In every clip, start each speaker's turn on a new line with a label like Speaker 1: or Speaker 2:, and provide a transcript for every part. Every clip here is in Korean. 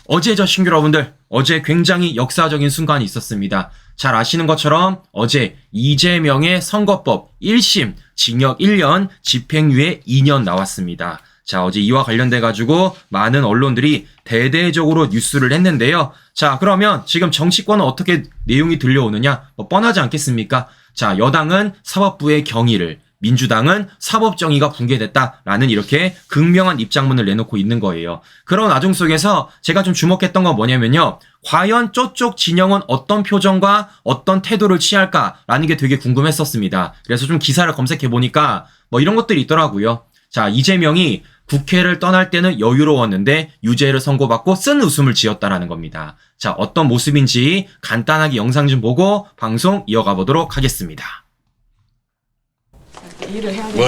Speaker 1: 어제 신규 여러분들, 어제 굉장히 역사적인 순간이 있었습니다. 잘 아시는 것처럼 어제 이재명의 선거법 1심 징역 1년, 집행유예 2년 나왔습니다. 자, 어제 이와 관련돼 가지고 많은 언론들이 대대적으로 뉴스를 했는데요. 자, 그러면 지금 정치권은 어떻게 내용이 들려오느냐? 뻔하지 않겠습니까? 자, 여당은 사법부의 경위를, 민주당은 사법정의가 붕괴됐다라는 이렇게 극명한 입장문을 내놓고 있는 거예요. 그런 와중 속에서 제가 좀 주목했던 건 뭐냐면요. 과연 저쪽 진영은 어떤 표정과 어떤 태도를 취할까라는 게 되게 궁금했었습니다. 그래서 좀 기사를 검색해 보니까 이런 것들이 있더라고요. 자, 이재명이 국회를 떠날 때는 여유로웠는데 유죄를 선고받고 쓴 웃음을 지었다라는 겁니다. 자, 어떤 모습인지 간단하게 영상 좀 보고 방송 이어가 보도록 하겠습니다.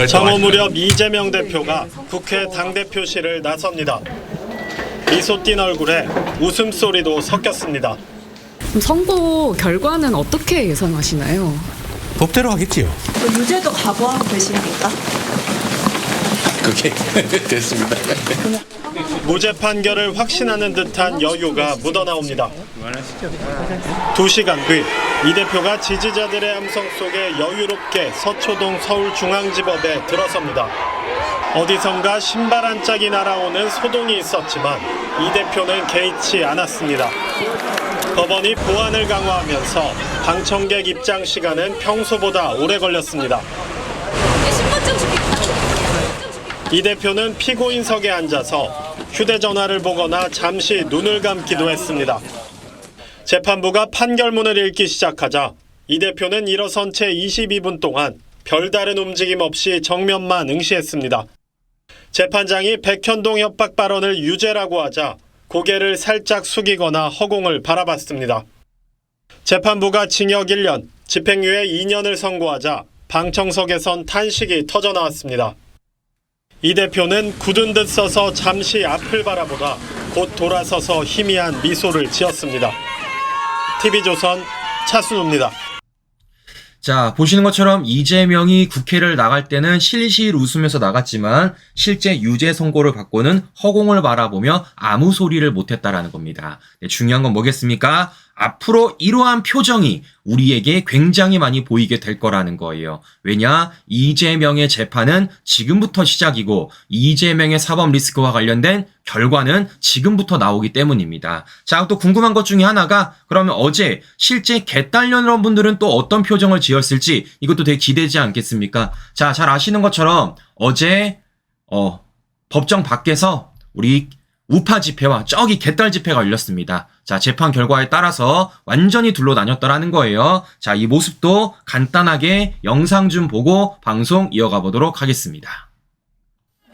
Speaker 2: 정오 무렵 이재명 대표가 국회 당대표실을 나섭니다. 미소 띤 얼굴에 웃음소리도 섞였습니다.
Speaker 3: 선거 결과는 어떻게 예상하시나요?
Speaker 4: 법대로 하겠지요.
Speaker 5: 유죄도 각오하고 계십니까?
Speaker 4: 그게 됐습니다.
Speaker 2: 무죄 판결을 확신하는 듯한 여유가 묻어나옵니다. 2시간 뒤 이 대표가 지지자들의 함성 속에 여유롭게 서초동 서울중앙지법에 들어섭니다. 어디선가 신발 한 짝이 날아오는 소동이 있었지만 이 대표는 개의치 않았습니다. 법원이 보안을 강화하면서 방청객 입장 시간은 평소보다 오래 걸렸습니다. 이 대표는 피고인석에 앉아서 휴대전화를 보거나 잠시 눈을 감기도 했습니다. 재판부가 판결문을 읽기 시작하자 이 대표는 일어선 채 22분 동안 별다른 움직임 없이 정면만 응시했습니다. 재판장이 백현동 협박 발언을 유죄라고 하자 고개를 살짝 숙이거나 허공을 바라봤습니다. 재판부가 징역 1년, 집행유예 2년을 선고하자 방청석에선 탄식이 터져나왔습니다. 이 대표는 굳은 듯 서서 잠시 앞을 바라보다 곧 돌아서서 희미한 미소를 지었습니다. TV조선 차순우입니다.
Speaker 1: 자, 보시는 것처럼 이재명이 국회를 나갈 때는 실실 웃으면서 나갔지만 실제 유죄 선고를 받고는 허공을 바라보며 아무 소리를 못했다라는 겁니다. 네, 중요한 건 뭐겠습니까? 앞으로 이러한 표정이 우리에게 굉장히 많이 보이게 될 거라는 거예요. 왜냐? 이재명의 재판은 지금부터 시작이고 이재명의 사법 리스크와 관련된 결과는 지금부터 나오기 때문입니다. 자, 또 궁금한 것 중에 하나가 그러면 어제 실제 개딸 여러분들은 또 어떤 표정을 지었을지 이것도 되게 기대되지 않겠습니까? 자, 잘 아시는 것처럼 어제 법정 밖에서 우리 우파 집회와 저기 개딸 집회가 열렸습니다. 자, 재판 결과에 따라서 완전히 둘러다녔더라는 거예요. 자, 이 모습도 간단하게 영상 좀 보고 방송 이어가 보도록 하겠습니다.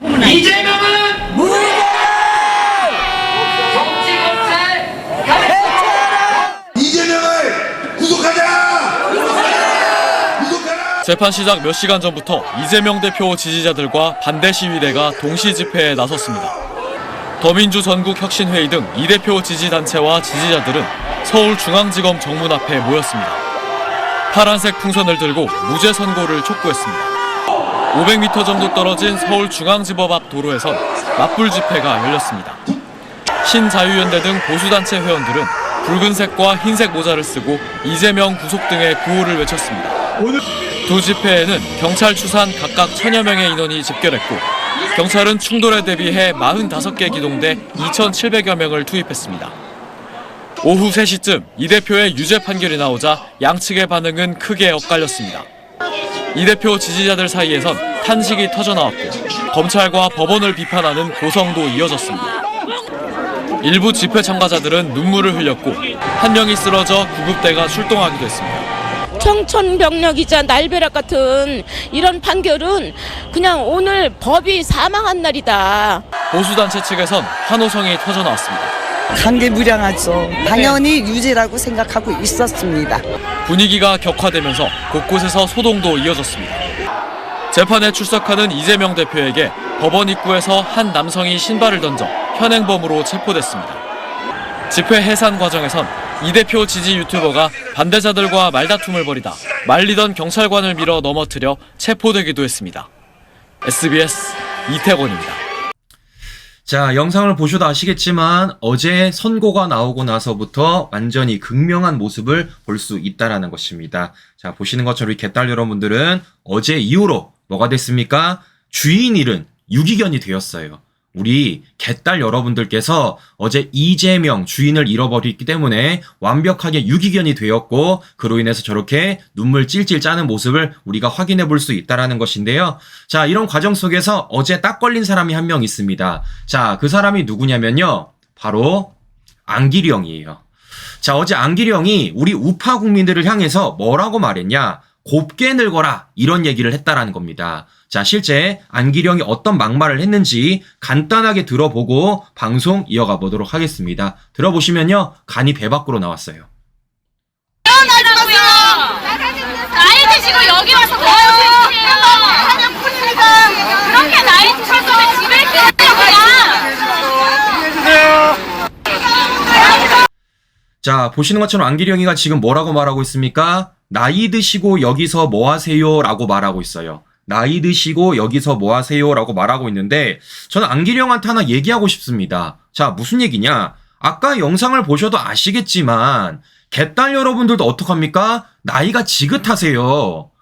Speaker 6: 이재명은 이재명을 구속하자!
Speaker 7: 재판 시작 몇 시간 전부터 이재명 대표 지지자들과 반대 시위대가 동시 집회에 나섰습니다. 더민주 전국혁신회의 등 이 대표 지지단체와 지지자들은 서울중앙지검 정문 앞에 모였습니다. 파란색 풍선을 들고 무죄 선고를 촉구했습니다. 500m 정도 떨어진 서울중앙지법 앞 도로에선 맞불 집회가 열렸습니다. 신자유연대 등 보수단체 회원들은 붉은색과 흰색 모자를 쓰고 이재명 구속 등의 구호를 외쳤습니다. 두 집회에는 경찰 추산 각각 1000여 명의 인원이 집결했고 경찰은 충돌에 대비해 45개 기동대 2,700여 명을 투입했습니다. 오후 3시쯤 이 대표의 유죄 판결이 나오자 양측의 반응은 크게 엇갈렸습니다. 이 대표 지지자들 사이에선 탄식이 터져나왔고 검찰과 법원을 비판하는 고성도 이어졌습니다. 일부 집회 참가자들은 눈물을 흘렸고 한 명이 쓰러져 구급대가 출동하기도 했습니다.
Speaker 8: 청천벽력이자 날벼락 같은 이런 판결은 그냥 오늘 법이 사망한 날이다.
Speaker 7: 보수단체 측에선 환호성이 터져나왔습니다.
Speaker 9: 관계무량하죠. 당연히 유죄라고 생각하고 있었습니다.
Speaker 7: 분위기가 격화되면서 곳곳에서 소동도 이어졌습니다. 재판에 출석하는 이재명 대표에게 법원 입구에서 한 남성이 신발을 던져 현행범으로 체포됐습니다. 집회 해산 과정에선 이 대표 지지 유튜버가 반대자들과 말다툼을 벌이다 말리던 경찰관을 밀어 넘어뜨려 체포되기도 했습니다. SBS 이태곤입니다.
Speaker 1: 자, 영상을 보셔도 아시겠지만 어제 선고가 나오고 나서부터 완전히 극명한 모습을 볼 수 있다라는 것입니다. 자, 보시는 것처럼 우리 개딸 여러분들은 어제 이후로 뭐가 됐습니까? 주인 잃은 유기견이 되었어요. 우리 개딸 여러분들께서 어제 이재명 주인을 잃어버렸기 때문에 완벽하게 유기견이 되었고 그로 인해서 저렇게 눈물 찔찔 짜는 모습을 우리가 확인해 볼 수 있다라는 것인데요. 자, 이런 과정 속에서 어제 딱 걸린 사람이 한 명 있습니다. 자, 그 사람이 누구냐면요. 바로 안기리 형이에요. 자, 어제 안기리 형이 우리 우파 국민들을 향해서 뭐라고 말했냐? 곱게 늙어라 이런 얘기를 했다라는 겁니다. 자, 실제 안기리 형이 어떤 막말을 했는지 간단하게 들어보고 방송 이어가 보도록 하겠습니다. 들어보시면요, 간이 배 밖으로 나왔어요.
Speaker 10: 나이 드시고 여기 와서 뭐 하시는 사냥꾼입니다. 그렇게 나이 드실 거면 집에 있으세요 그냥.
Speaker 1: 자, 보시는 것처럼 안기리 형이가 지금 뭐라고 말하고 있습니까? 나이 드시고 여기서 뭐 하세요? 라고 말하고 있어요. 나이 드시고 여기서 뭐 하세요? 라고 말하고 있는데 저는 안기리 형한테 하나 얘기하고 싶습니다. 자, 무슨 얘기냐? 아까 영상을 보셔도 아시겠지만 개딸 여러분들도 어떡합니까? 나이가 지긋하세요.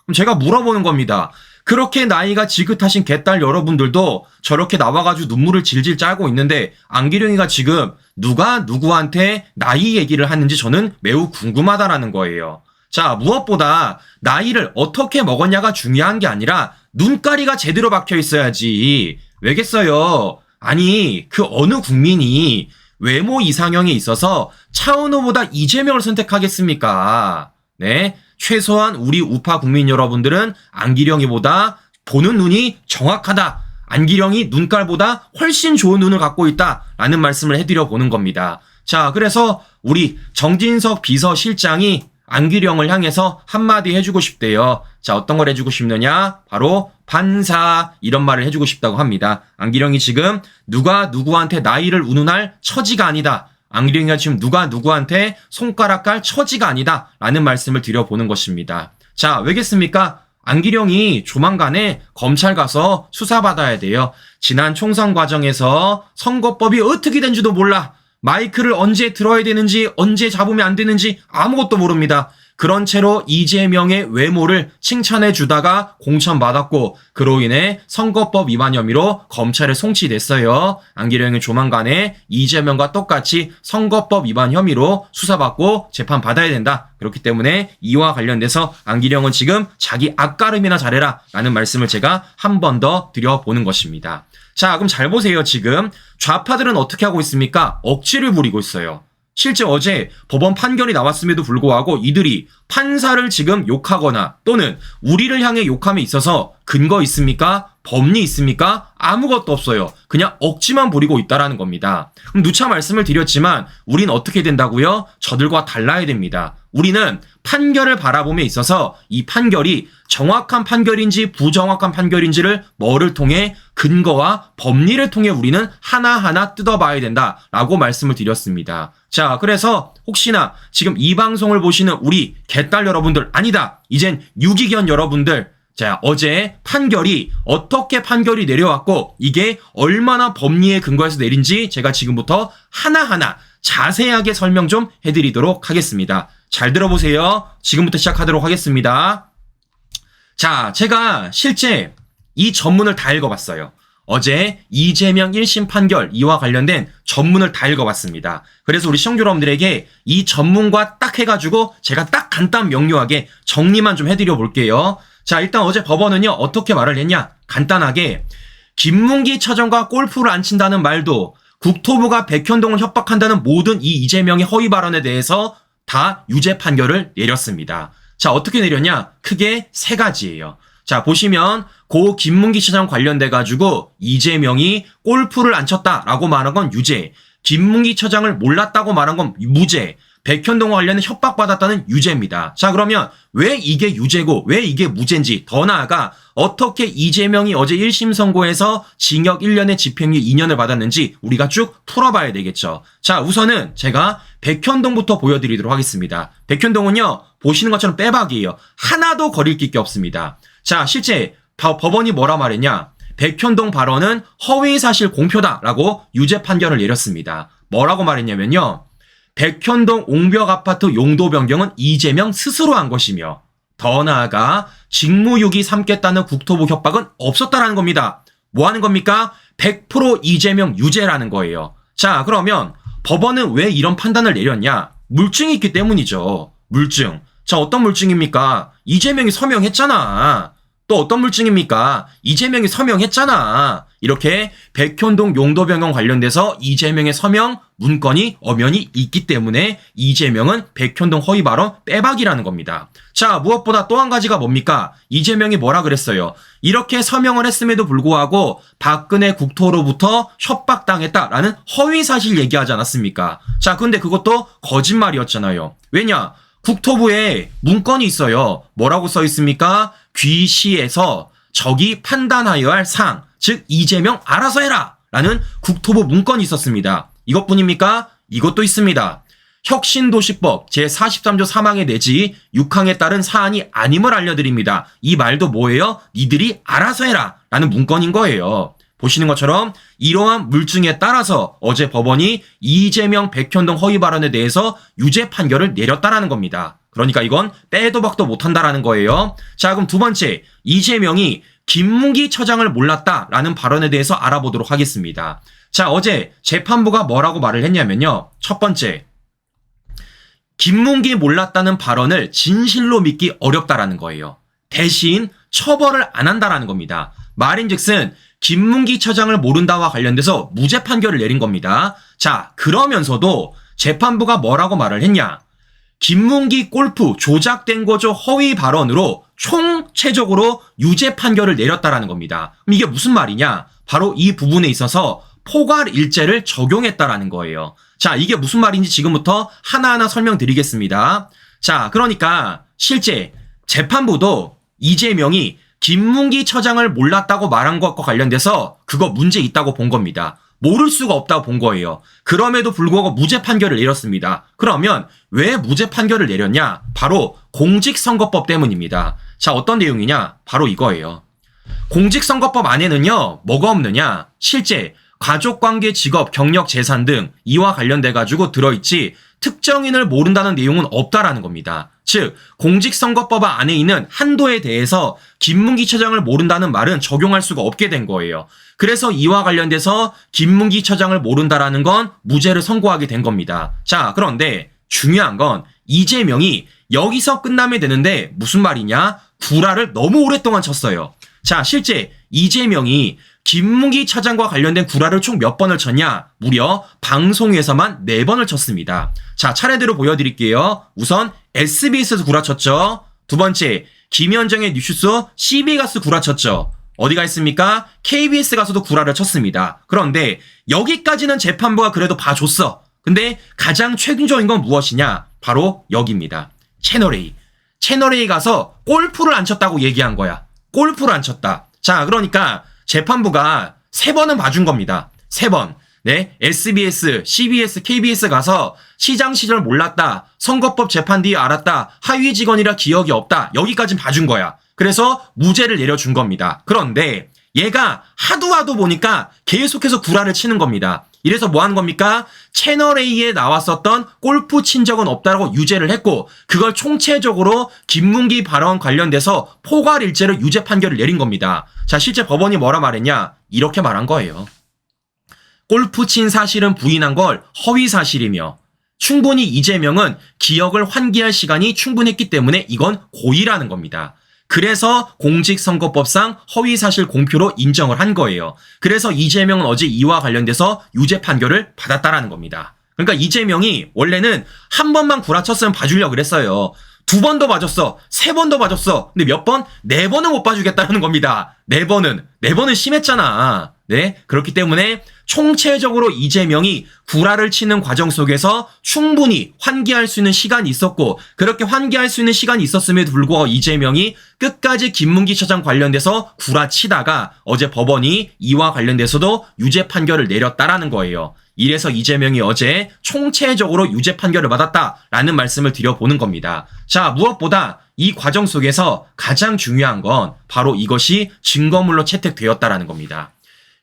Speaker 1: 그럼 제가 물어보는 겁니다. 그렇게 나이가 지긋하신 개딸 여러분들도 저렇게 나와가지고 눈물을 질질 짜고 있는데 안기리 형이가 지금 누가 누구한테 나이 얘기를 하는지 저는 매우 궁금하다라는 거예요. 자, 무엇보다 나이를 어떻게 먹었냐가 중요한 게 아니라 눈가리가 제대로 박혀 있어야지. 왜겠어요? 아니, 그 어느 국민이 외모 이상형에 있어서 차은우보다 이재명을 선택하겠습니까? 네, 최소한 우리 우파 국민 여러분들은 안기리 형이보다 보는 눈이 정확하다. 안기리 형이 눈깔보다 훨씬 좋은 눈을 갖고 있다라는 말씀을 해드려 보는 겁니다. 자, 그래서 우리 정진석 비서실장이 안기리 형을 향해서 한마디 해주고 싶대요. 자, 어떤 걸 해주고 싶느냐? 바로 반사 이런 말을 해주고 싶다고 합니다. 안기리 형이 지금 누가 누구한테 나이를 운운할 처지가 아니다. 안기리 형이 지금 누가 누구한테 손가락 깔 처지가 아니다 라는 말씀을 드려보는 것입니다. 자, 왜겠습니까? 안기리 형이 조만간에 검찰 가서 수사받아야 돼요. 지난 총선 과정에서 선거법이 어떻게 된지도 몰라. 마이크를 언제 들어야 되는지 언제 잡으면 안 되는지 아무것도 모릅니다. 그런 채로 이재명의 외모를 칭찬해 주다가 공천받았고 그로 인해 선거법 위반 혐의로 검찰에 송치됐어요. 안기리 형이 조만간에 이재명과 똑같이 선거법 위반 혐의로 수사받고 재판받아야 된다. 그렇기 때문에 이와 관련돼서 안기리 형은 지금 자기 앞가름이나 잘해라 라는 말씀을 제가 한 번 더 드려보는 것입니다. 자, 그럼 잘 보세요. 지금 좌파들은 어떻게 하고 있습니까? 억지를 부리고 있어요. 실제 어제 법원 판결이 나왔음에도 불구하고 이들이 판사를 지금 욕하거나 또는 우리를 향해 욕함에 있어서 근거 있습니까? 법리 있습니까? 아무것도 없어요. 그냥 억지만 부리고 있다라는 겁니다. 그럼 누차 말씀을 드렸지만 우린 어떻게 된다고요? 저들과 달라야 됩니다. 우리는 판결을 바라봄에 있어서 이 판결이 정확한 판결인지 부정확한 판결인지를 뭐를 통해 근거와 법리를 통해 우리는 하나하나 뜯어봐야 된다라고 말씀을 드렸습니다. 자, 그래서 혹시나 지금 이 방송을 보시는 우리 개딸 여러분들, 아니다, 이젠 유기견 여러분들, 자, 어제 판결이 어떻게 판결이 내려왔고 이게 얼마나 법리에 근거해서 내린지 제가 지금부터 하나하나 자세하게 설명 좀 해드리도록 하겠습니다. 잘 들어보세요. 지금부터 시작하도록 하겠습니다. 자, 제가 실제 이 전문을 다 읽어봤어요. 어제 이재명 1심 판결 이와 관련된 전문을 다 읽어봤습니다. 그래서 우리 시청자 여러분들에게 이 전문과 딱 해가지고 제가 딱 간단 명료하게 정리만 좀 해드려 볼게요. 자, 일단 어제 법원은요 어떻게 말을 했냐? 간단하게 김문기 차장과 골프를 안 친다는 말도 국토부가 백현동을 협박한다는 모든 이 이재명의 허위 발언에 대해서 다 유죄 판결을 내렸습니다. 자, 어떻게 내렸냐? 크게 세 가지예요. 자, 보시면 고 김문기 차장 관련돼 가지고 이재명이 골프를 안 쳤다라고 말한 건 유죄, 김문기 차장을 몰랐다고 말한 건 무죄, 백현동과 관련해 협박받았다는 유죄입니다. 자, 그러면 왜 이게 유죄고 왜 이게 무죄인지, 더 나아가 어떻게 이재명이 어제 1심 선고에서 징역 1년에 집행유예 2년을 받았는지 우리가 쭉 풀어봐야 되겠죠. 자, 우선은 제가 백현동부터 보여드리도록 하겠습니다. 백현동은요 보시는 것처럼 빼박이에요. 하나도 거릴 게 없습니다. 자, 실제 법원이 뭐라 말했냐? 백현동 발언은 허위사실 공표다라고 유죄 판결을 내렸습니다. 뭐라고 말했냐면요. 백현동 옹벽 아파트 용도 변경은 이재명 스스로 한 것이며 더 나아가 직무유기 삼겠다는 국토부 협박은 없었다라는 겁니다. 뭐 하는 겁니까? 100% 이재명 유죄라는 거예요. 자, 그러면 법원은 왜 이런 판단을 내렸냐? 물증이 있기 때문이죠. 물증. 자, 어떤 물증입니까? 이재명이 서명했잖아. 또 어떤 물증입니까? 이재명이 서명했잖아. 이렇게 백현동 용도 변경 관련돼서 이재명의 서명 문건이 엄연히 있기 때문에 이재명은 백현동 허위 발언 빼박이라는 겁니다. 자, 무엇보다 또 한 가지가 뭡니까? 이재명이 뭐라 그랬어요? 이렇게 서명을 했음에도 불구하고 박근혜 국토로부터 협박당했다라는 허위 사실 얘기하지 않았습니까? 자, 근데 그것도 거짓말이었잖아요. 왜냐? 국토부에 문건이 있어요. 뭐라고 써 있습니까? 귀시에서 적이 판단하여야 할 사항, 즉 이재명 알아서 해라 라는 국토부 문건이 있었습니다. 이것뿐입니까? 이것도 있습니다. 혁신도시법 제43조 3항의 내지 6항에 따른 사안이 아님을 알려드립니다. 이 말도 뭐예요? 니들이 알아서 해라 라는 문건인 거예요. 보시는 것처럼 이러한 물증에 따라서 어제 법원이 이재명 백현동 허위 발언에 대해서 유죄 판결을 내렸다라는 겁니다. 그러니까 이건 빼도 박도 못한다라는 거예요. 자, 그럼 두 번째, 이재명이 김문기 처장을 몰랐다라는 발언에 대해서 알아보도록 하겠습니다. 자, 어제 재판부가 뭐라고 말을 했냐면요. 첫 번째, 김문기 몰랐다는 발언을 진실로 믿기 어렵다라는 거예요. 대신 처벌을 안 한다라는 겁니다. 말인즉슨 김문기 처장을 모른다와 관련돼서 무죄 판결을 내린 겁니다. 자, 그러면서도 재판부가 뭐라고 말을 했냐? 김문기 골프 조작된 거죠 허위 발언으로 총체적으로 유죄 판결을 내렸다라는 겁니다. 그럼 이게 무슨 말이냐? 바로 이 부분에 있어서 포괄일죄를 적용했다라는 거예요. 자, 이게 무슨 말인지 지금부터 하나하나 설명드리겠습니다. 자, 그러니까 실제 재판부도 이재명이 김문기 처장을 몰랐다고 말한 것과 관련돼서 그거 문제 있다고 본 겁니다. 모를 수가 없다고 본 거예요. 그럼에도 불구하고 무죄 판결을 내렸습니다. 그러면 왜 무죄 판결을 내렸냐? 바로 공직선거법 때문입니다. 자, 어떤 내용이냐? 바로 이거예요. 공직선거법 안에는요, 뭐가 없느냐? 실제 가족관계, 직업, 경력, 재산 등 이와 관련돼 가지고 들어있지 특정인을 모른다는 내용은 없다라는 겁니다. 즉 공직선거법 안에 있는 한도에 대해서 김문기 처장을 모른다는 말은 적용할 수가 없게 된 거예요. 그래서 이와 관련돼서 김문기 처장을 모른다라는 건 무죄를 선고하게 된 겁니다. 자, 그런데 중요한 건 이재명이 여기서 끝나면 되는데 무슨 말이냐? 구라를 너무 오랫동안 쳤어요. 자, 실제 이재명이 김문기 처장과 관련된 구라를 총 몇 번을 쳤냐? 무려 방송에서만 4번을 쳤습니다. 자, 차례대로 보여드릴게요. 우선 SBS에서 구라쳤죠. 두 번째, 김현정의 뉴스 CB가서 구라쳤죠. 어디가 있습니까? KBS 가서도 구라를 쳤습니다. 그런데 여기까지는 재판부가 그래도 봐줬어. 근데 가장 최근적인 건 무엇이냐? 바로 여기입니다. 채널A. 채널A 가서 골프를 안 쳤다고 얘기한 거야. 골프를 안 쳤다. 자, 그러니까 재판부가 3번은 봐준 겁니다. 3번. 네, SBS, CBS, KBS 가서 시장 시절 몰랐다. 선거법 재판 뒤에 알았다. 하위 직원이라 기억이 없다. 여기까진 봐준 거야. 그래서 무죄를 내려준 겁니다. 그런데 얘가 하도 보니까 계속해서 구라를 치는 겁니다. 이래서 뭐 하는 겁니까? 채널A에 나왔었던 골프 친 적은 없다라고 유죄를 했고 그걸 총체적으로 김문기 발언 관련돼서 포괄일죄로 유죄 판결을 내린 겁니다. 자, 실제 법원이 뭐라 말했냐? 이렇게 말한 거예요. 골프 친 사실은 부인한 걸 허위 사실이며 충분히 이재명은 기억을 환기할 시간이 충분했기 때문에 이건 고의라는 겁니다. 그래서 공직선거법상 허위사실 공표로 인정을 한 거예요. 그래서 이재명은 어제 이와 관련돼서 유죄 판결을 받았다라는 겁니다. 그러니까 이재명이 원래는 한 번만 구라쳤으면 봐주려고 그랬어요. 2번도 봐줬어. 3번도 봐줬어. 근데 몇 번? 4번은 못 봐주겠다는 겁니다. 4번은 심했잖아. 네, 그렇기 때문에 총체적으로 이재명이 구라를 치는 과정 속에서 충분히 환기할 수 있는 시간이 있었고 그렇게 환기할 수 있는 시간이 있었음에도 불구하고 이재명이 끝까지 김문기 처장 관련돼서 구라치다가 어제 법원이 이와 관련돼서도 유죄 판결을 내렸다라는 거예요. 이래서 이재명이 어제 총체적으로 유죄 판결을 받았다라는 말씀을 드려보는 겁니다. 자, 무엇보다 이 과정 속에서 가장 중요한 건 바로 이것이 증거물로 채택되었다라는 겁니다.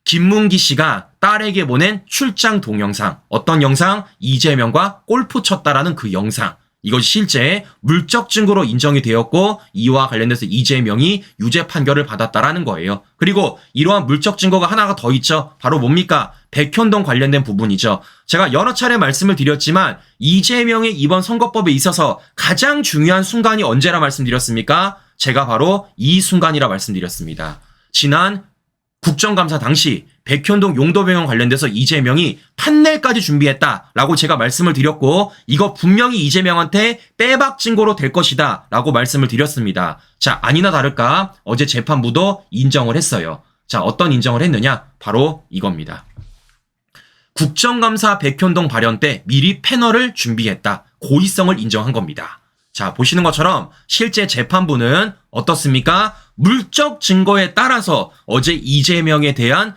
Speaker 1: 김문기 씨가 딸에게 보낸 출장 동영상, 어떤 영상? 이재명과 골프 쳤다라는 그 영상. 이것이 실제 물적 증거로 인정이 되었고 이와 관련돼서 이재명이 유죄 판결을 받았다라는 거예요. 그리고 이러한 물적 증거가 하나가 더 있죠. 바로 뭡니까? 백현동 관련된 부분이죠. 제가 여러 차례 말씀을 드렸지만 이재명의 이번 선거법에 있어서 가장 중요한 순간이 언제라 말씀드렸습니까? 제가 바로 이 순간이라 말씀드렸습니다. 지난 국정감사 당시 백현동 용도병원 관련돼서 이재명이 판넬까지 준비했다라고 제가 말씀을 드렸고 이거 분명히 이재명한테 빼박 증거로 될 것이다 라고 말씀을 드렸습니다. 자, 아니나 다를까 어제 재판부도 인정을 했어요. 자, 어떤 인정을 했느냐? 바로 이겁니다. 국정감사 백현동 발언 때 미리 패널을 준비했다. 고의성을 인정한 겁니다. 자, 보시는 것처럼 실제 재판부는 어떻습니까? 물적 증거에 따라서 어제 이재명에 대한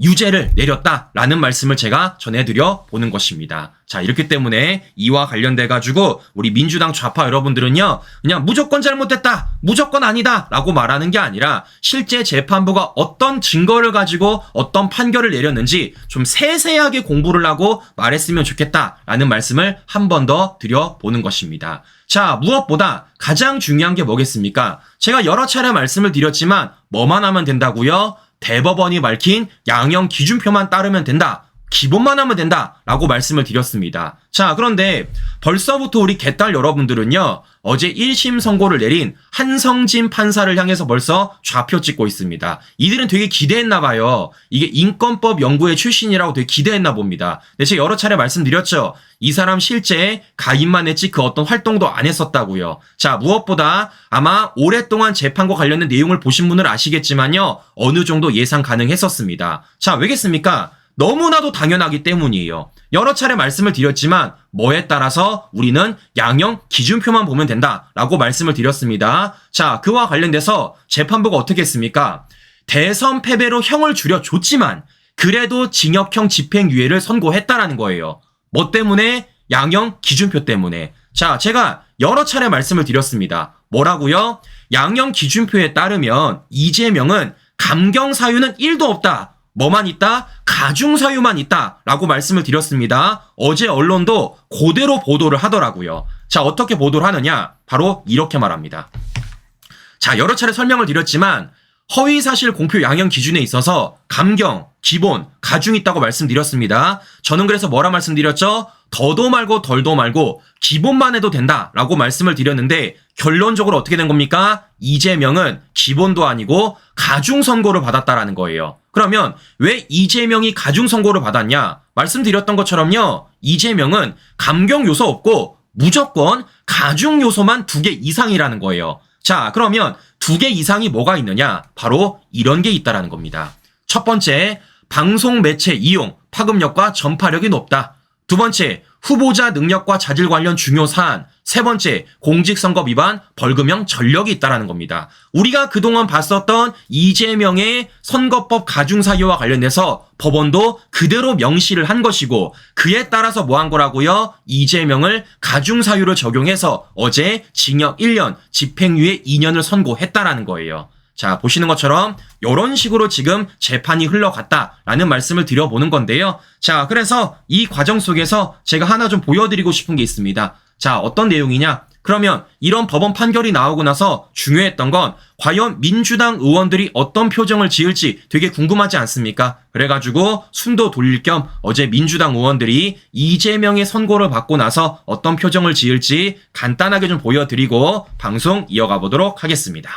Speaker 1: 유죄를 내렸다라는 말씀을 제가 전해드려 보는 것입니다. 자, 이렇기 때문에 이와 관련돼 가지고 우리 민주당 좌파 여러분들은요, 그냥 무조건 잘못됐다, 무조건 아니다 라고 말하는 게 아니라 실제 재판부가 어떤 증거를 가지고 어떤 판결을 내렸는지 좀 세세하게 공부를 하고 말했으면 좋겠다라는 말씀을 한 번 더 드려보는 것입니다. 자, 무엇보다 가장 중요한 게 뭐겠습니까? 제가 여러 차례 말씀을 드렸지만 뭐만 하면 된다고요? 대법원이 밝힌 양형 기준표만 따르면 된다. 기본만 하면 된다 라고 말씀을 드렸습니다. 자, 그런데 벌써부터 우리 개딸 여러분들은요, 어제 1심 선고를 내린 한성진 판사를 향해서 벌써 좌표 찍고 있습니다. 이들은 되게 기대했나 봐요. 이게 인권법 연구회 출신이라고 되게 기대했나 봅니다. 근데 제가 여러 차례 말씀드렸죠. 이 사람 실제 가입만 했지 그 어떤 활동도 안 했었다고요. 자, 무엇보다 아마 오랫동안 재판과 관련된 내용을 보신 분은 아시겠지만요, 어느 정도 예상 가능했었습니다. 자, 왜겠습니까? 너무나도 당연하기 때문이에요. 여러 차례 말씀을 드렸지만 뭐에 따라서 우리는 양형 기준표만 보면 된다라고 말씀을 드렸습니다. 자, 그와 관련돼서 재판부가 어떻게 했습니까? 대선 패배로 형을 줄여줬지만 그래도 징역형 집행유예를 선고했다라는 거예요. 뭐 때문에? 양형 기준표 때문에. 자, 제가 여러 차례 말씀을 드렸습니다. 뭐라고요? 양형 기준표에 따르면 이재명은 감경 사유는 1도 없다. 뭐만 있다? 가중 사유만 있다 라고 말씀을 드렸습니다. 어제 언론도 그대로 보도를 하더라고요. 자, 어떻게 보도를 하느냐? 바로 이렇게 말합니다. 자, 여러 차례 설명을 드렸지만 허위사실 공표 양형 기준에 있어서 감경, 기본, 가중이 있다고 말씀드렸습니다. 저는 그래서 뭐라 말씀드렸죠? 더도 말고 덜도 말고 기본만 해도 된다라고 말씀을 드렸는데 결론적으로 어떻게 된 겁니까? 이재명은 기본도 아니고 가중 선고를 받았다라는 거예요. 그러면 왜 이재명이 가중 선고를 받았냐? 말씀드렸던 것처럼요, 이재명은 감경 요소 없고 무조건 가중 요소만 2개 이상이라는 거예요. 자, 그러면 2개 이상이 뭐가 있느냐? 바로 이런 게 있다라는 겁니다. 첫 번째, 방송 매체 이용, 파급력과 전파력이 높다. 두 번째, 후보자 능력과 자질 관련 중요 사안. 세 번째, 공직선거 위반, 벌금형 전력이 있다라는 겁니다. 우리가 그동안 봤었던 이재명의 선거법 가중사유와 관련돼서 법원도 그대로 명시를 한 것이고 그에 따라서 뭐 한 거라고요? 이재명을 가중사유를 적용해서 어제 징역 1년, 집행유예 2년을 선고했다라는 거예요. 자, 보시는 것처럼 이런 식으로 지금 재판이 흘러갔다라는 말씀을 드려보는 건데요. 자, 그래서 이 과정 속에서 제가 하나 좀 보여드리고 싶은 게 있습니다. 자, 어떤 내용이냐? 그러면 이런 법원 판결이 나오고 나서 중요했던 건 과연 민주당 의원들이 어떤 표정을 지을지 되게 궁금하지 않습니까? 그래가지고 숨도 돌릴 겸 어제 민주당 의원들이 이재명의 선고를 받고 나서 어떤 표정을 지을지 간단하게 좀 보여드리고 방송 이어가 보도록 하겠습니다.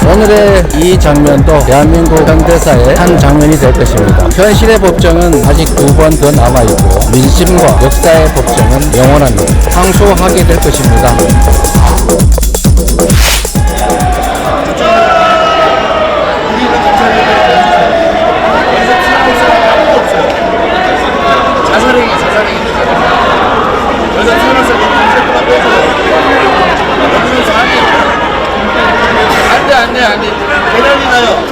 Speaker 11: 오늘의 이 장면도 대한민국 현대사의 한 장면이 될 것입니다. 현실의 법정은 아직 2번 더 남아있고 민심과 역사의 법정은 영원합니다. 상소하게 될 것입니다.
Speaker 6: 안 돼. 대단히 나요.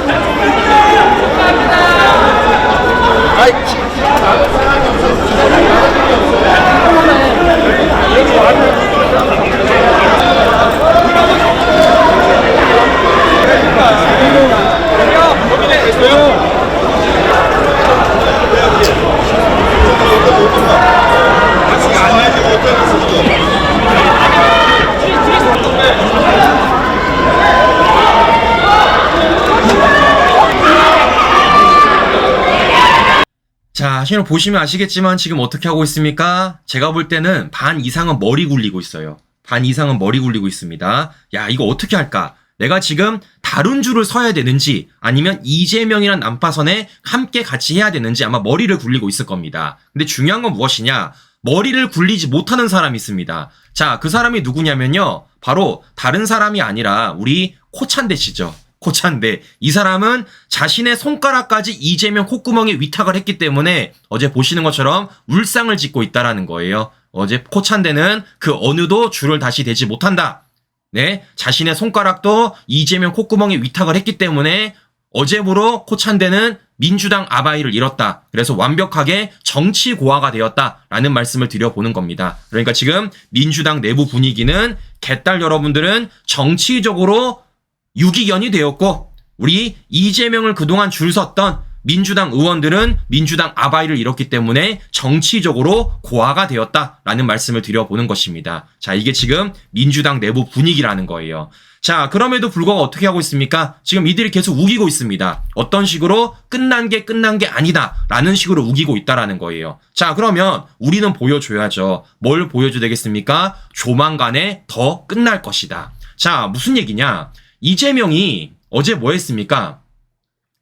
Speaker 1: 자, 신호 보시면 아시겠지만 지금 어떻게 하고 있습니까? 제가 볼 때는 반 이상은 머리 굴리고 있어요. 반 이상은 머리 굴리고 있습니다. 야, 이거 어떻게 할까? 내가 지금 다른 줄을 서야 되는지 아니면 이재명이란 난파선에 함께 같이 해야 되는지 아마 머리를 굴리고 있을 겁니다. 근데 중요한 건 무엇이냐? 머리를 굴리지 못하는 사람이 있습니다. 자, 그 사람이 누구냐면요. 바로 다른 사람이 아니라 우리 코찬대 씨죠. 코찬대. 이 사람은 자신의 손가락까지 이재명 콧구멍에 위탁을 했기 때문에 어제 보시는 것처럼 울상을 짓고 있다라는 거예요. 어제 코찬대는 그 어느도 줄을 다시 대지 못한다. 네, 자신의 손가락도 이재명 콧구멍에 위탁을 했기 때문에 어제부로 코찬대는 민주당 아바이를 잃었다. 그래서 완벽하게 정치 고화가 되었다라는 말씀을 드려보는 겁니다. 그러니까 지금 민주당 내부 분위기는 개딸 여러분들은 정치적으로 유기견이 되었고 우리 이재명을 그동안 줄 섰던 민주당 의원들은 민주당 아바이를 잃었기 때문에 정치적으로 고화가 되었다라는 말씀을 드려보는 것입니다. 자, 이게 지금 민주당 내부 분위기라는 거예요. 자, 그럼에도 불구하고 어떻게 하고 있습니까? 지금 이들이 계속 우기고 있습니다. 어떤 식으로 끝난 게 아니다 라는 식으로 우기고 있다라는 거예요. 자, 그러면 우리는 보여줘야죠. 뭘 보여줘야 되겠습니까? 조만간에 더 끝날 것이다. 자, 무슨 얘기냐? 이재명이 어제 뭐 했습니까?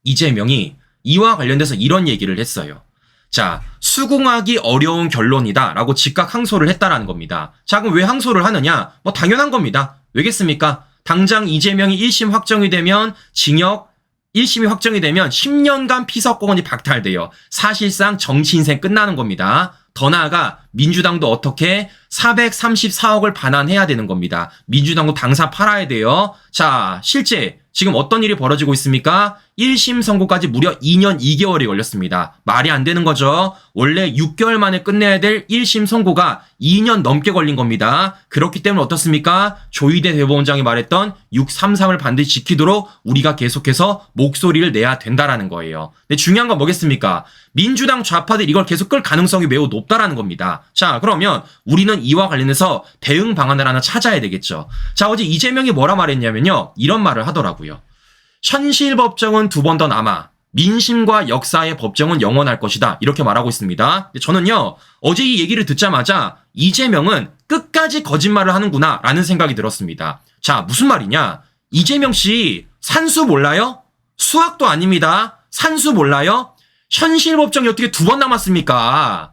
Speaker 1: 이재명이 이와 관련돼서 이런 얘기를 했어요. 자, 수긍하기 어려운 결론이다 라고 즉각 항소를 했다라는 겁니다. 자, 그럼 왜 항소를 하느냐? 뭐 당연한 겁니다. 왜겠습니까? 당장 이재명이 1심 확정이 되면 징역 1심이 확정이 되면 10년간 피서권이 박탈돼요. 사실상 정치 인생 끝나는 겁니다. 더 나아가 민주당도 어떻게 434억을 반환해야 되는 겁니다. 민주당도 당사 팔아야 돼요. 자, 실제 지금 어떤 일이 벌어지고 있습니까? 1심 선고까지 무려 2년 2개월이 걸렸습니다. 말이 안 되는 거죠. 원래 6개월 만에 끝내야 될 1심 선고가 2년 넘게 걸린 겁니다. 그렇기 때문에 어떻습니까? 조희대 대법원장이 말했던 633을 반드시 지키도록 우리가 계속해서 목소리를 내야 된다라는 거예요. 근데 중요한 건 뭐겠습니까? 민주당 좌파들이 이걸 계속 끌 가능성이 매우 높다라는 겁니다. 자, 그러면 우리는 이와 관련해서 대응 방안을 하나 찾아야 되겠죠. 자, 어제 이재명이 뭐라 말했냐면요. 이런 말을 하더라고요. 현실 법정은 2번 더 남아 민심과 역사의 법정은 영원할 것이다. 이렇게 말하고 있습니다. 저는요. 어제 이 얘기를 듣자마자 이재명은 끝까지 거짓말을 하는구나 라는 생각이 들었습니다. 자, 무슨 말이냐? 이재명 씨 산수 몰라요? 수학도 아닙니다. 산수 몰라요? 현실 법정이 어떻게 2번 남았습니까?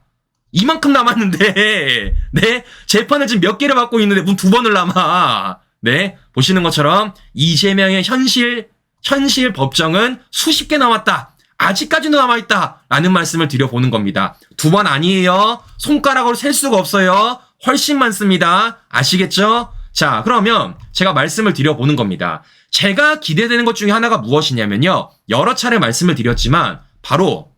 Speaker 1: 이만큼 남았는데, 네? 재판을 지금 몇 개를 받고 있는데 무슨 2번을 남아. 네? 보시는 것처럼 이재명의 현실 법정은 수십 개 남았다. 아직까지도 남아있다. 라는 말씀을 드려보는 겁니다. 2번 아니에요. 손가락으로 셀 수가 없어요. 훨씬 많습니다. 아시겠죠? 자, 그러면 제가 말씀을 드려보는 겁니다. 제가 기대되는 것 중에 하나가 무엇이냐면요. 여러 차례 말씀을 드렸지만 바로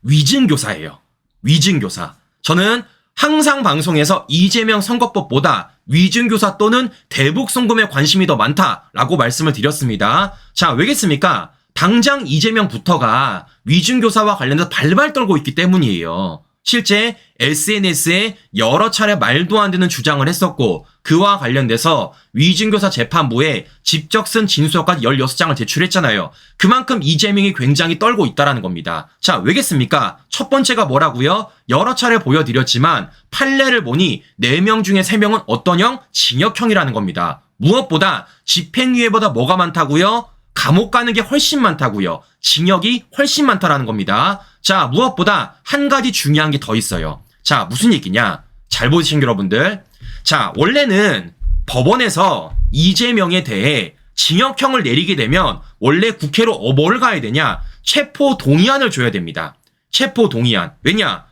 Speaker 1: 위증교사예요. 위증교사. 저는 항상 방송에서 이재명 선거법보다 위증교사 또는 대북송금에 관심이 더 많다라고 말씀을 드렸습니다. 자, 왜겠습니까? 당장 이재명부터가 위증교사와 관련해서 발발 떨고 있기 때문이에요. 실제 SNS에 여러 차례 말도 안 되는 주장을 했었고 그와 관련돼서 위증교사 재판부에 직접 쓴 진술서까지 16장을 제출했잖아요. 그만큼 이재명이 굉장히 떨고 있다라는 겁니다. 자, 왜겠습니까? 첫 번째가 뭐라고요? 여러 차례 보여드렸지만 판례를 보니 4명 중에 3명은 어떤 형? 징역형이라는 겁니다. 무엇보다 집행유예보다 뭐가 많다고요? 감옥 가는 게 훨씬 많다고요. 징역이 훨씬 많다라는 겁니다. 자, 무엇보다 한 가지 중요한 게 더 있어요. 자, 무슨 얘기냐? 잘 보시신 여러분들. 자, 원래는 법원에서 이재명에 대해 징역형을 내리게 되면 원래 국회로 뭘 가야 되냐? 체포 동의안을 줘야 됩니다. 체포 동의안. 왜냐?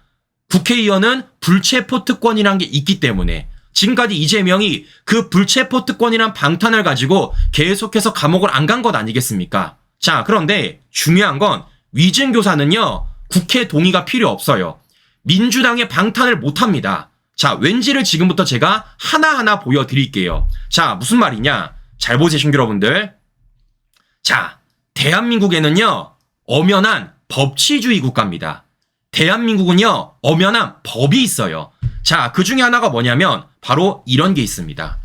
Speaker 1: 국회의원은 불체포 특권이란 게 있기 때문에 지금까지 이재명이 그 불체포 특권이란 방탄을 가지고 계속해서 감옥을 안 간 것 아니겠습니까? 자, 그런데 중요한 건 위증교사는요. 국회 동의가 필요 없어요. 민주당의 방탄을 못합니다. 자, 왠지를 지금부터 제가 하나하나 보여드릴게요. 자, 무슨 말이냐? 잘 보세요, 신규 여러분들. 자, 대한민국에는요, 엄연한 법치주의 국가입니다. 대한민국은요, 엄연한 법이 있어요. 자, 그 중에 하나가 뭐냐면 바로 이런 게 있습니다.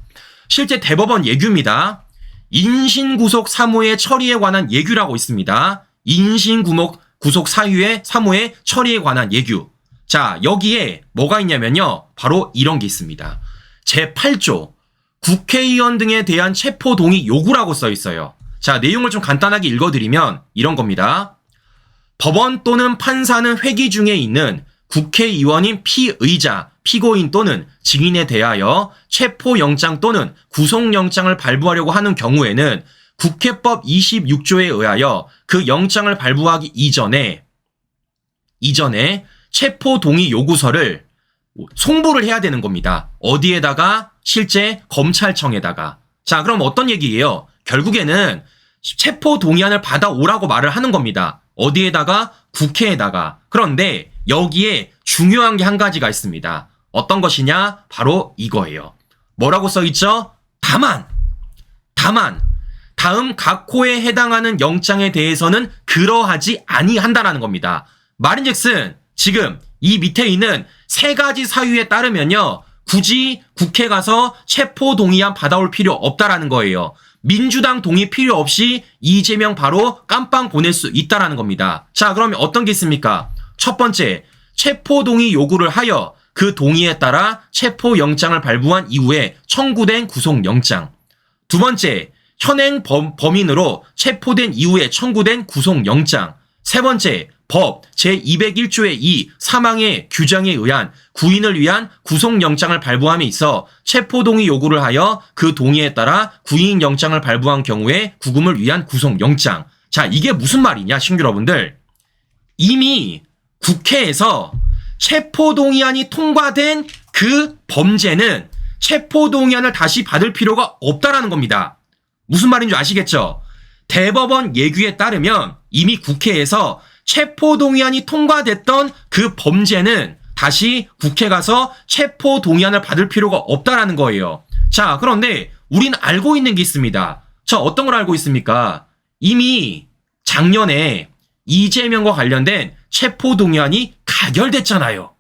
Speaker 1: 실제 대법원 예규입니다. 인신구속 사무의 처리에 관한 예규라고 있습니다. 인신구속 사무의 처리에 관한 예규. 자, 여기에 뭐가 있냐면요, 바로 이런 게 있습니다. 제8조 국회의원 등에 대한 체포 동의 요구라고 써 있어요. 자, 내용을 좀 간단하게 읽어드리면 이런 겁니다. 법원 또는 판사는 회기 중에 있는 국회의원인 피의자, 피고인 또는 증인에 대하여 체포영장 또는 구속영장을 발부하려고 하는 경우에는 국회법 26조에 의하여 그 영장을 발부하기 이전에 체포 동의 요구서를 송부를 해야 되는 겁니다. 어디에다가? 실제 검찰청에다가. 자, 그럼 어떤 얘기예요? 결국에는 체포 동의안을 받아오라고 말을 하는 겁니다. 어디에다가? 국회에다가. 그런데 여기에 중요한 게 한 가지가 있습니다. 어떤 것이냐? 바로 이거예요. 뭐라고 써있죠? 다만 다음 각 호에 해당하는 영장에 대해서는 그러하지 아니한다라는 겁니다. 말인즉슨 지금 이 밑에 있는 세 가지 사유에 따르면요, 굳이 국회 가서 체포 동의안 받아올 필요 없다라는 거예요. 민주당 동의 필요 없이 이재명 바로 깜빵 보낼 수 있다라는 겁니다. 자, 그러면 어떤 게 있습니까? 첫 번째, 체포 동의 요구를 하여 그 동의에 따라 체포 영장을 발부한 이후에 청구된 구속영장. 두 번째, 현행 범인으로 체포된 이후에 청구된 구속영장. 세 번째, 법 제201조의 2 사망의 규정에 의한 구인을 위한 구속영장을 발부함에 있어 체포동의 요구를 하여 그 동의에 따라 구인영장을 발부한 경우에 구금을 위한 구속영장. 자, 이게 무슨 말이냐, 신규 여러분들. 이미 국회에서 체포동의안이 통과된 그 범죄는 체포동의안을 다시 받을 필요가 없다라는 겁니다. 무슨 말인지 아시겠죠? 대법원 예규에 따르면 이미 국회에서 체포동의안이 통과됐던 그 범죄는 다시 국회 가서 체포동의안을 받을 필요가 없다라는 거예요. 자, 그런데 우리는 알고 있는 게 있습니다. 저 어떤 걸 알고 있습니까? 이미 작년에 이재명과 관련된 체포동의안이 가결됐잖아요.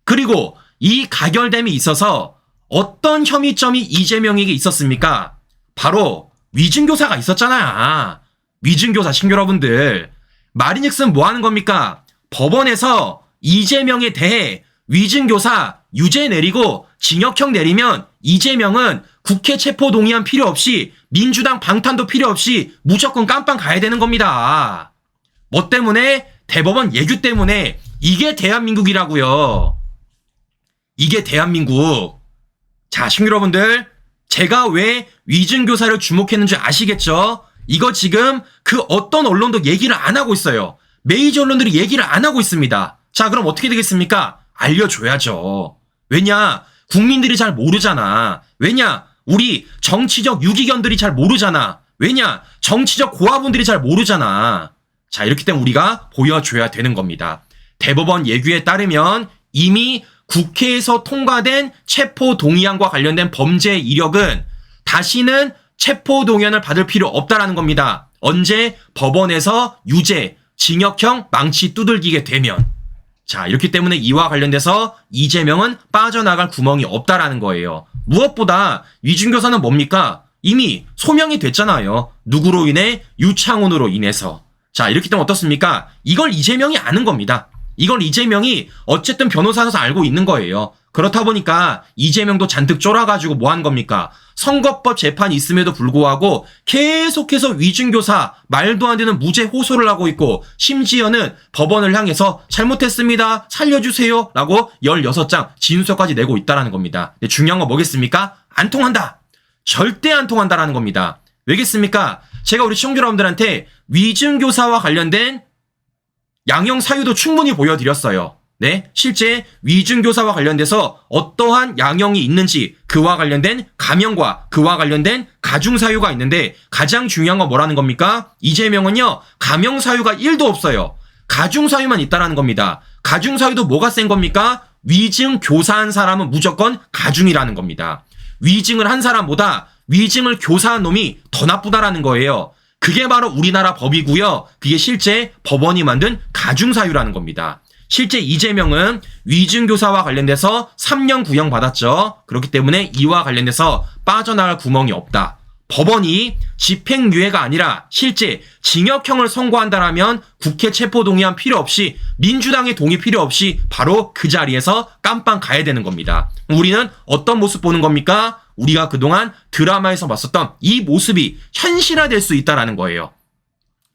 Speaker 1: 그리고 이 가결됨이 있어서 어떤 혐의점이 이재명에게 있었습니까? 바로 위증교사가 있었잖아. 위증교사, 신규 여러분들. 말인즉슨 뭐 하는 겁니까? 법원에서 이재명에 대해 위증교사 유죄 내리고 징역형 내리면 이재명은 국회 체포 동의안 필요 없이 민주당 방탄도 필요 없이 무조건 깜빵 가야 되는 겁니다. 뭐 때문에? 대법원 예규 때문에. 이게 대한민국이라고요. 이게 대한민국. 자, 신규 여러분들, 제가 왜 위증교사를 주목했는지 아시겠죠? 이거 지금 그 어떤 언론도 얘기를 안 하고 있어요. 메이저 언론들이 얘기를 안 하고 있습니다. 자, 그럼 어떻게 되겠습니까? 알려줘야죠. 왜냐? 국민들이 잘 모르잖아. 왜냐? 우리 정치적 유기견들이 잘 모르잖아. 왜냐? 정치적 고아분들이 잘 모르잖아. 자, 이렇기 때문에 우리가 보여줘야 되는 겁니다. 대법원 예규에 따르면 이미 국회에서 통과된 체포 동의안과 관련된 범죄의 이력은 다시는 체포 동의안을 받을 필요 없다라는 겁니다. 언제? 법원에서 유죄, 징역형 망치 두들기게 되면. 자, 이렇기 때문에 이와 관련돼서 이재명은 빠져나갈 구멍이 없다라는 거예요. 무엇보다 위증교사는 뭡니까? 이미 소명이 됐잖아요. 누구로 인해? 유창훈으로 인해서. 자, 이렇기 때문에 어떻습니까? 이걸 이재명이 아는 겁니다. 이걸 이재명이 어쨌든 변호사라서 알고 있는 거예요. 그렇다 보니까 이재명도 잔뜩 쫄아가지고 뭐 한 겁니까? 선거법 재판이 있음에도 불구하고 계속해서 위증교사 말도 안 되는 무죄 호소를 하고 있고, 심지어는 법원을 향해서 잘못했습니다, 살려주세요 라고 16장 진술서까지 내고 있다는 겁니다. 근데 중요한 건 뭐겠습니까? 안 통한다. 절대 안 통한다라는 겁니다. 왜겠습니까? 제가 우리 시청자 여러분들한테 위증교사와 관련된 양형 사유도 충분히 보여드렸어요. 네, 실제 위증교사와 관련돼서 어떠한 양형이 있는지, 그와 관련된 감형과 그와 관련된 가중사유가 있는데, 가장 중요한 건 뭐라는 겁니까? 이재명은요, 감형사유가 1도 없어요. 가중사유만 있다라는 겁니다. 가중사유도 뭐가 센 겁니까? 위증 교사한 사람은 무조건 가중이라는 겁니다. 위증을 한 사람보다 위증을 교사한 놈이 더 나쁘다라는 거예요. 그게 바로 우리나라 법이고요. 그게 실제 법원이 만든 가중사유라는 겁니다. 실제 이재명은 위증교사와 관련돼서 3년 구형 받았죠. 그렇기 때문에 이와 관련돼서 빠져나갈 구멍이 없다. 법원이 집행유예가 아니라 실제 징역형을 선고한다라면 국회 체포동의안 필요 없이 민주당의 동의 필요 없이 바로 그 자리에서 깜빵 가야 되는 겁니다. 우리는 어떤 모습 보는 겁니까? 우리가 그동안 드라마에서 봤었던 이 모습이 현실화될 수 있다라는 거예요.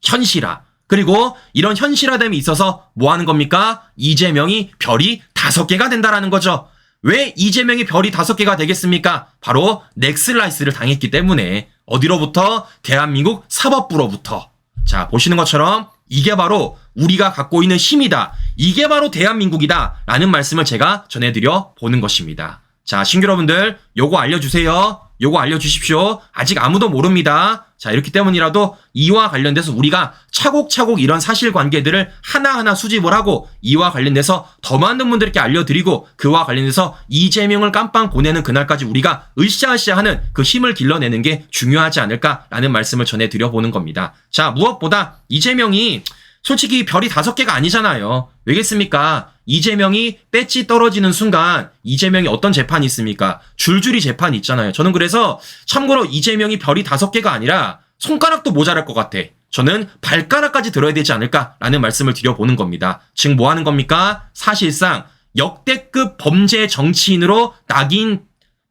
Speaker 1: 현실화. 그리고 이런 현실화됨에 있어서 뭐 하는 겁니까? 이재명이 별이 5개가 된다라는 거죠. 왜 이재명이 별이 5개가 되겠습니까? 바로 넥슬라이스를 당했기 때문에. 어디로부터? 대한민국 사법부로부터. 자, 보시는 것처럼 이게 바로 우리가 갖고 있는 힘이다. 이게 바로 대한민국이다. 라는 말씀을 제가 전해드려 보는 것입니다. 자, 신규 여러분들 요거 알려주세요. 요거 알려주십시오. 아직 아무도 모릅니다. 자, 이렇기 때문이라도 이와 관련돼서 우리가 차곡차곡 이런 사실관계들을 하나하나 수집을 하고 이와 관련돼서 더 많은 분들께 알려드리고 그와 관련돼서 이재명을 깜빵 보내는 그날까지 우리가 으쌰으쌰하는 그 힘을 길러내는 게 중요하지 않을까라는 말씀을 전해드려보는 겁니다. 자, 무엇보다 이재명이 솔직히 별이 5개가 아니잖아요. 왜겠습니까? 이재명이 배지 떨어지는 순간 이재명이 어떤 재판이 있습니까? 줄줄이 재판이 있잖아요. 저는 그래서 참고로 이재명이 별이 5개가 아니라 손가락도 모자랄 것 같아. 저는 발가락까지 들어야 되지 않을까라는 말씀을 드려보는 겁니다. 지금 뭐 하는 겁니까? 사실상 역대급 범죄 정치인으로 낙인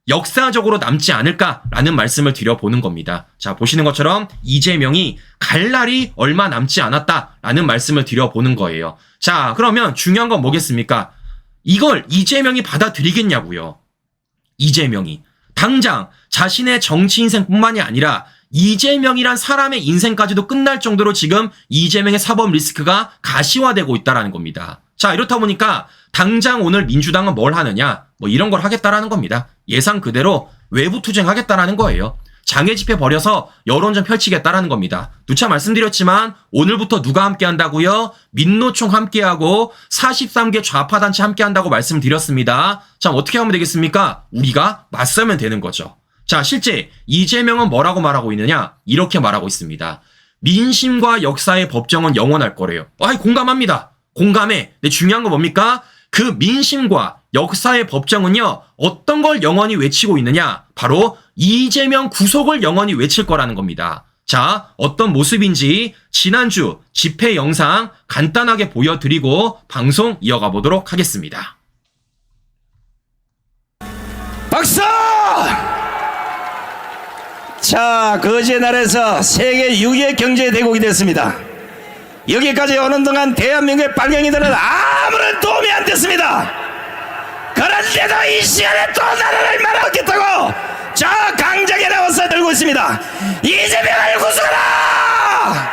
Speaker 1: 역사적으로 남지 않을까라는 말씀을 드려보는 겁니다. 자, 보시는 것처럼 이재명이 갈 날이 얼마 남지 않았다라는 말씀을 드려보는 거예요. 자, 그러면 중요한 건 뭐겠습니까? 이걸 이재명이 받아들이겠냐고요. 이재명이 당장 자신의 정치 인생뿐만이 아니라 이재명이란 사람의 인생까지도 끝날 정도로 지금 이재명의 사법 리스크가 가시화되고 있다라는 겁니다. 자, 이렇다 보니까 당장 오늘 민주당은 뭘 하느냐? 뭐 이런 걸 하겠다라는 겁니다. 예상 그대로 외부 투쟁하겠다라는 거예요. 장애 집회 벌여서 여론전 펼치겠다라는 겁니다. 누차 말씀드렸지만 오늘부터 누가 함께 한다고요? 민노총 함께하고 43개 좌파단체 함께한다고 말씀드렸습니다. 자, 어떻게 하면 되겠습니까? 우리가 맞서면 되는 거죠. 자, 실제 이재명은 뭐라고 말하고 있느냐? 이렇게 말하고 있습니다. 민심과 역사의 법정은 영원할 거래요. 아이, 공감합니다. 공감해. 근데 중요한 건 뭡니까? 그 민심과 역사의 법정은요, 어떤 걸 영원히 외치고 있느냐? 바로 이재명 구속을 영원히 외칠 거라는 겁니다. 자, 어떤 모습인지 지난주 집회 영상 간단하게 보여드리고 방송 이어가 보도록 하겠습니다.
Speaker 12: 박수! 자, 거제 나라에서 세계 6위의 경제 대국이 됐습니다. 여기까지 오는 동안 대한민국의 빨갱이들은 아무런 도움이 안 됐습니다. 그런데도 이 시간에 또 나라를 말아먹겠다고 저 강정에 나와서 들고 있습니다. 이재명을 구속하라!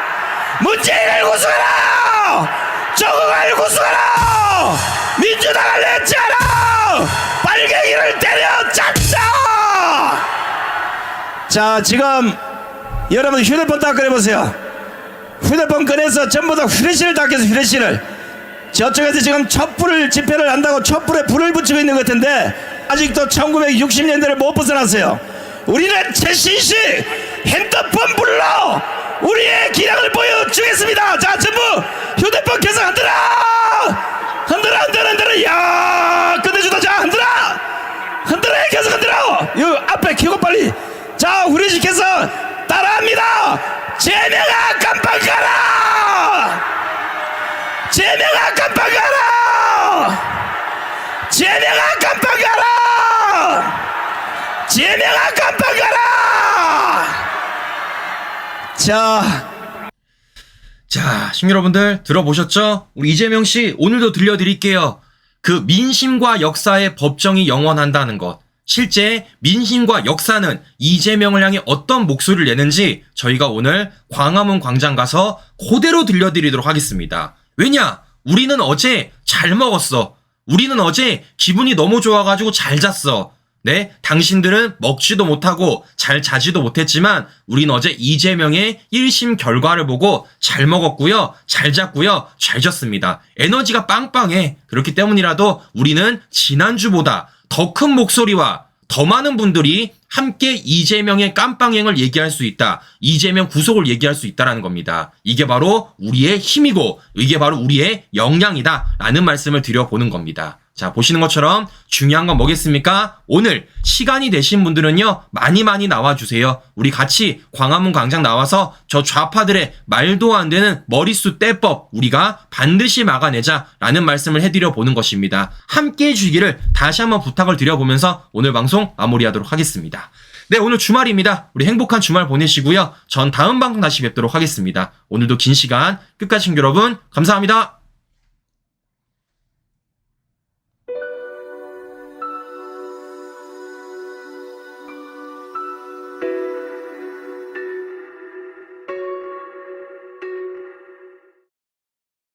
Speaker 12: 문재인을 구속하라! 조국을 구속하라! 민주당을 내치하라! 빨갱이를 때려잡자! 자, 지금 여러분 휴대폰 다 꺼내보세요. 휴대폰 꺼내서 전부 다 후레쉬를 닦여서 후레쉬를 저쪽에서 지금 촛불을 집회를 한다고 촛불에 불을 붙이고 있는 것 같은데 아직도 1960년대를 못 벗어났어요. 우리는 최신식 핸드폰 불로 우리의 기량을 보여주겠습니다. 자, 전부 휴대폰 계속 흔들어! 흔들어 흔들어 흔들어. 야, 끝내주다. 자, 흔들어 흔들어. 계속 흔들어. 이 앞에 켜고 빨리. 자, 후레쉬 켜서 따라합니다. 재명아 깜빡 가라! 재명아 깜빡 가라! 재명아 깜빡 가라! 재명아 깜빡 가라!
Speaker 1: 자, 시민 여러분들 들어보셨죠? 우리 이재명 씨 오늘도 들려드릴게요. 그 민심과 역사의 법정이 영원한다는 것. 실제 민심과 역사는 이재명을 향해 어떤 목소리를 내는지 저희가 오늘 광화문 광장 가서 그대로 들려드리도록 하겠습니다. 왜냐? 우리는 어제 잘 먹었어. 우리는 어제 기분이 너무 좋아가지고 잘 잤어. 네, 당신들은 먹지도 못하고 잘 자지도 못했지만 우린 어제 이재명의 1심 결과를 보고 잘 먹었고요, 잘 잤고요, 잘 잤습니다. 에너지가 빵빵해. 그렇기 때문이라도 우리는 지난주보다 더 큰 목소리와 더 많은 분들이 함께 이재명의 깜빵행을 얘기할 수 있다. 이재명 구속을 얘기할 수 있다라는 겁니다. 이게 바로 우리의 힘이고 이게 바로 우리의 역량이다 라는 말씀을 드려보는 겁니다. 자, 보시는 것처럼 중요한 건 뭐겠습니까? 오늘 시간이 되신 분들은요, 많이 나와주세요. 우리 같이 광화문 광장 나와서 저 좌파들의 말도 안 되는 머릿수 떼법 우리가 반드시 막아내자라는 말씀을 해드려 보는 것입니다. 함께 해주기를 다시 한번 부탁을 드려보면서 오늘 방송 마무리하도록 하겠습니다. 네, 오늘 주말입니다. 우리 행복한 주말 보내시고요. 전 다음 방송 다시 뵙도록 하겠습니다. 오늘도 긴 시간 끝까지 시청자 여러분 감사합니다.